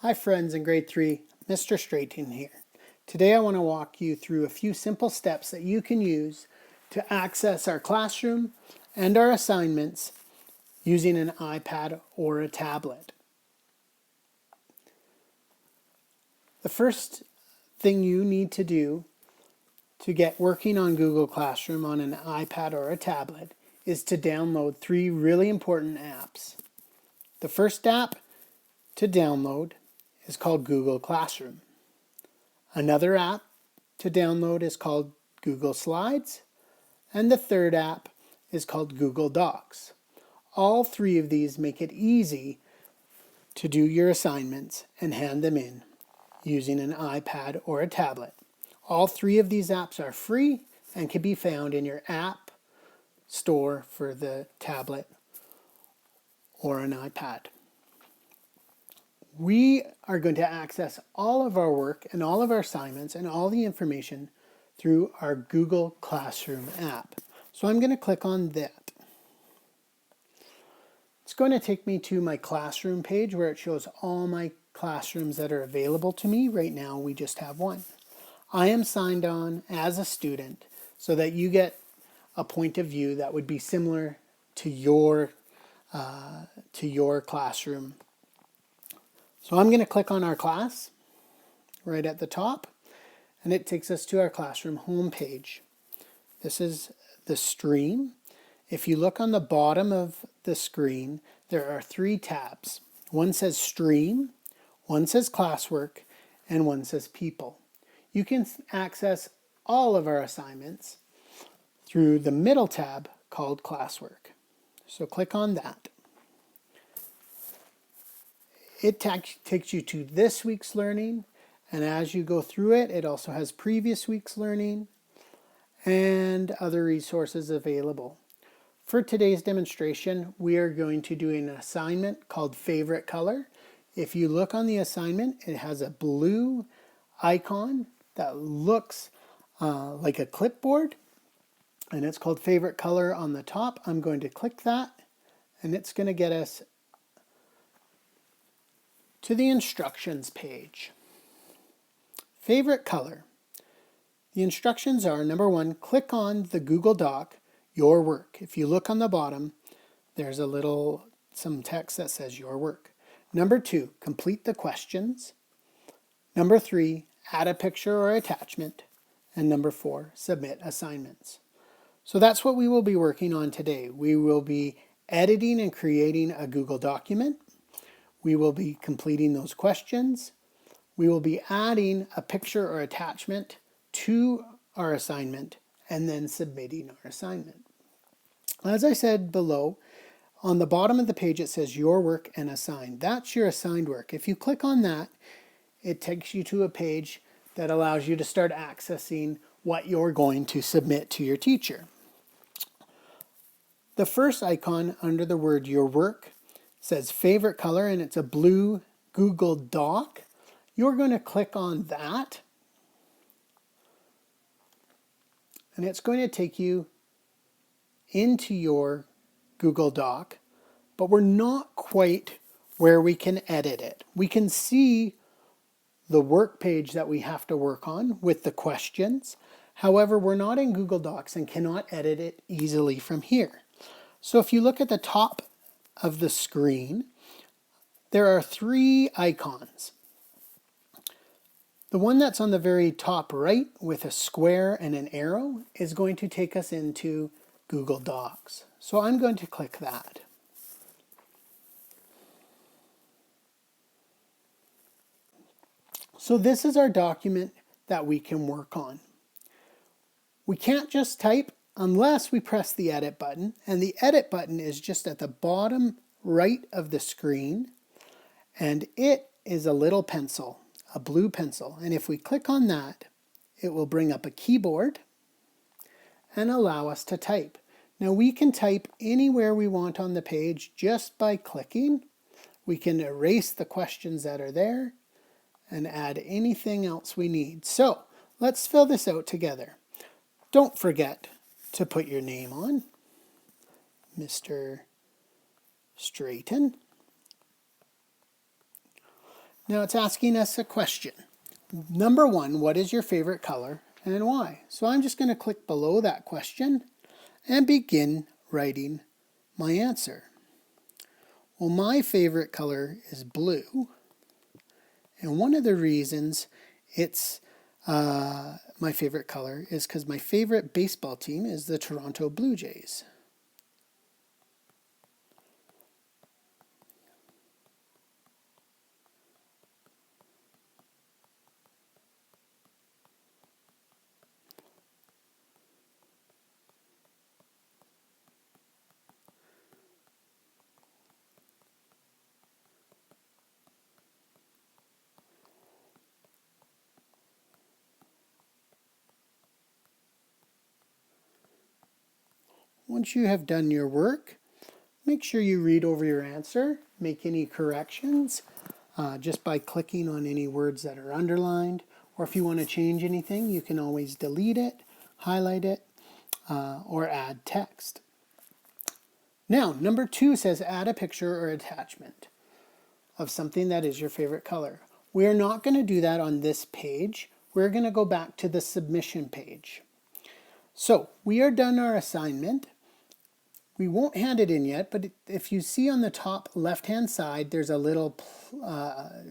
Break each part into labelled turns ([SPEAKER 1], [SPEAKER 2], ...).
[SPEAKER 1] Hi friends in grade 3, Mr. Straighten here. Today I want to walk you through a few simple steps that you can use to access our classroom and our assignments using an iPad or a tablet. The first thing you need to do to get working on Google Classroom on an iPad or a tablet is to download 3 really important apps. The first app to download is called Google Classroom. Another app to download is called Google Slides, and the third app is called Google Docs. All 3 of these make it easy to do your assignments and hand them in using an iPad or a tablet. All 3 of these apps are free and can be found in your app store for the tablet or an iPad. We are going to access all of our work and all of our assignments and all the information through our Google Classroom app. So I'm going to click on that. It's going to take me to my classroom page where it shows all my classrooms that are available to me. Right now we just have one. I am signed on as a student so that you get a point of view that would be similar to your classroom. So I'm going to click on our class right at the top, and it takes us to our classroom homepage. This is the stream. If you look on the bottom of the screen, there are 3 tabs. One says Stream, one says Classwork, and one says People. You can access all of our assignments through the middle tab called Classwork. So click on that. It takes you to this week's learning, and as you go through it, it also has previous week's learning and other resources available. For today's demonstration, we are going to do an assignment called Favorite Color. If you look on the assignment, it has a blue icon that looks like a clipboard, and it's called Favorite Color on the top. I'm going to click that, and it's going to get us to the instructions page. Favorite color. The instructions are, number 1, click on the Google Doc, Your Work. If you look on the bottom, there's some text that says Your Work. Number 2, complete the questions. Number 3, add a picture or attachment. And number 4, submit assignments. So that's what we will be working on today. We will be editing and creating a Google document. We will be completing those questions. We will be adding a picture or attachment to our assignment and then submitting our assignment. As I said below, on the bottom of the page it says Your Work and Assigned. That's your assigned work. If you click on that, it takes you to a page that allows you to start accessing what you're going to submit to your teacher. The first icon under the word Your Work says Favorite Color, and it's a blue Google Doc. You're going to click on that, and it's going to take you into your Google Doc, but we're not quite where we can edit it. We can see the work page that we have to work on with the questions. However, we're not in Google Docs and cannot edit it easily from here. So if you look at the top of the screen, there are 3 icons. The one that's on the very top right with a square and an arrow is going to take us into Google Docs. So I'm going to click that. So this is our document that we can work on. We can't just type unless we press the edit button, and the edit button is just at the bottom right of the screen, and it is a little pencil, a blue pencil, and if we click on that, it will bring up a keyboard and allow us to type. Now we can type anywhere we want on the page just by clicking. We can erase the questions that are there and add anything else we need. So let's fill this out together. Don't forget to put your name on, Mr. Straighten. Now it's asking us a question. Number 1, what is your favorite color and why? So I'm just going to click below that question and begin writing my answer. Well, my favorite color is blue, and one of the reasons it's my favorite color is because my favorite baseball team is the Toronto Blue Jays. Once you have done your work, make sure you read over your answer, make any corrections just by clicking on any words that are underlined, or if you want to change anything, you can always delete it, highlight it, or add text. Now, number 2 says add a picture or attachment of something that is your favorite color. We are not going to do that on this page. We're going to go back to the submission page. So we are done our assignment. We won't hand it in yet, but if you see on the top left-hand side, there's a little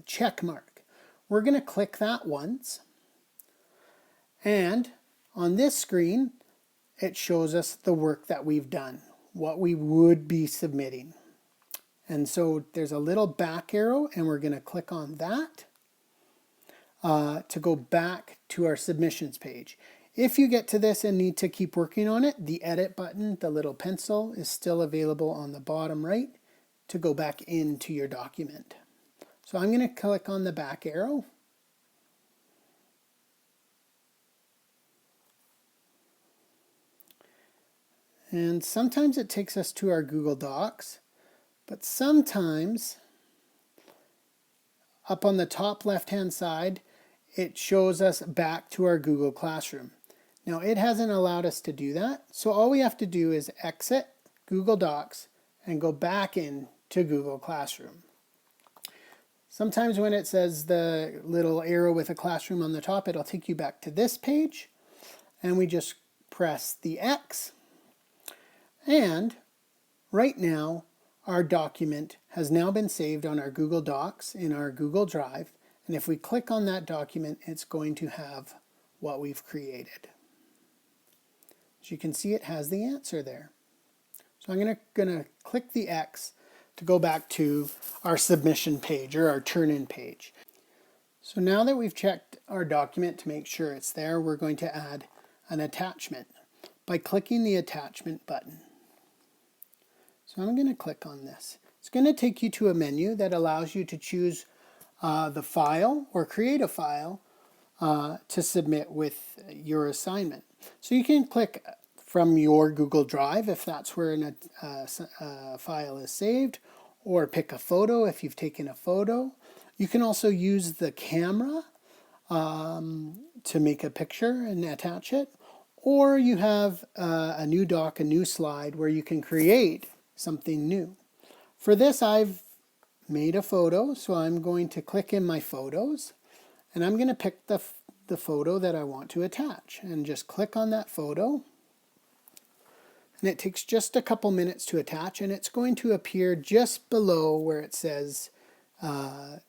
[SPEAKER 1] check mark. We're going to click that once. And on this screen, it shows us the work that we've done, what we would be submitting. And so there's a little back arrow, and we're going to click on that to go back to our submissions page. If you get to this and need to keep working on it, the edit button, the little pencil, is still available on the bottom right to go back into your document. So I'm going to click on the back arrow. And sometimes it takes us to our Google Docs, but sometimes up on the top left-hand side, it shows us back to our Google Classroom. Now it hasn't allowed us to do that, so all we have to do is exit Google Docs and go back into Google Classroom. Sometimes when it says the little arrow with a classroom on the top, it'll take you back to this page, and we just press the X, and right now our document has now been saved on our Google Docs in our Google Drive, and if we click on that document, it's going to have what we've created. As you can see, it has the answer there. So I'm going to click the X to go back to our submission page or our turn-in page. So now that we've checked our document to make sure it's there, we're going to add an attachment by clicking the attachment button. So I'm going to click on this. It's going to take you to a menu that allows you to choose the file or create a file to submit with your assignment. So you can click from your Google Drive if that's where a file is saved, or pick a photo if you've taken a photo. You can also use the camera to make a picture and attach it, or you have a new doc, a new slide where you can create something new. For this, I've made a photo, so I'm going to click in my photos, and I'm going to pick the photo that I want to attach and just click on that photo. And it takes just a couple minutes to attach, and it's going to appear just below where it says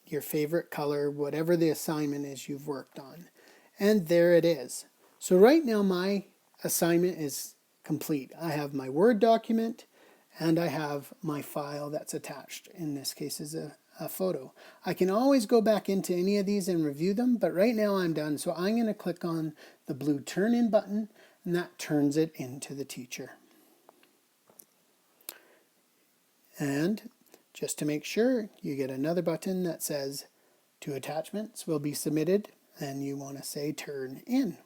[SPEAKER 1] your favorite color, whatever the assignment is you've worked on. And there it is. So right now my assignment is complete. I have my Word document and I have my file that's attached. In this case is a photo. I can always go back into any of these and review them, but right now I'm done. So I'm going to click on the blue turn in button, and that turns it into the teacher. And just to make sure, you get another button that says two attachments will be submitted, and you want to say turn in.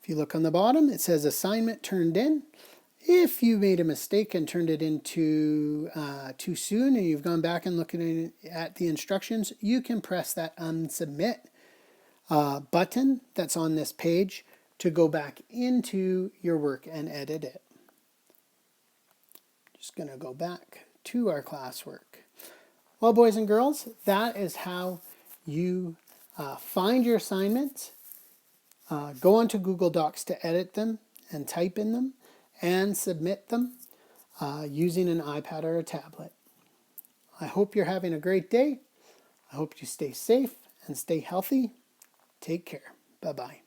[SPEAKER 1] If you look on the bottom, it says assignment turned in. If you made a mistake and turned it in too soon and you've gone back and looked at the instructions, you can press that unsubmit button that's on this page to go back into your work and edit it. Just going to go back to our classwork. Well, boys and girls, that is how you find your assignments, go onto Google Docs to edit them and type in them, and submit them using an iPad or a tablet. I hope you're having a great day. I hope you stay safe and stay healthy. Take care. Bye-bye.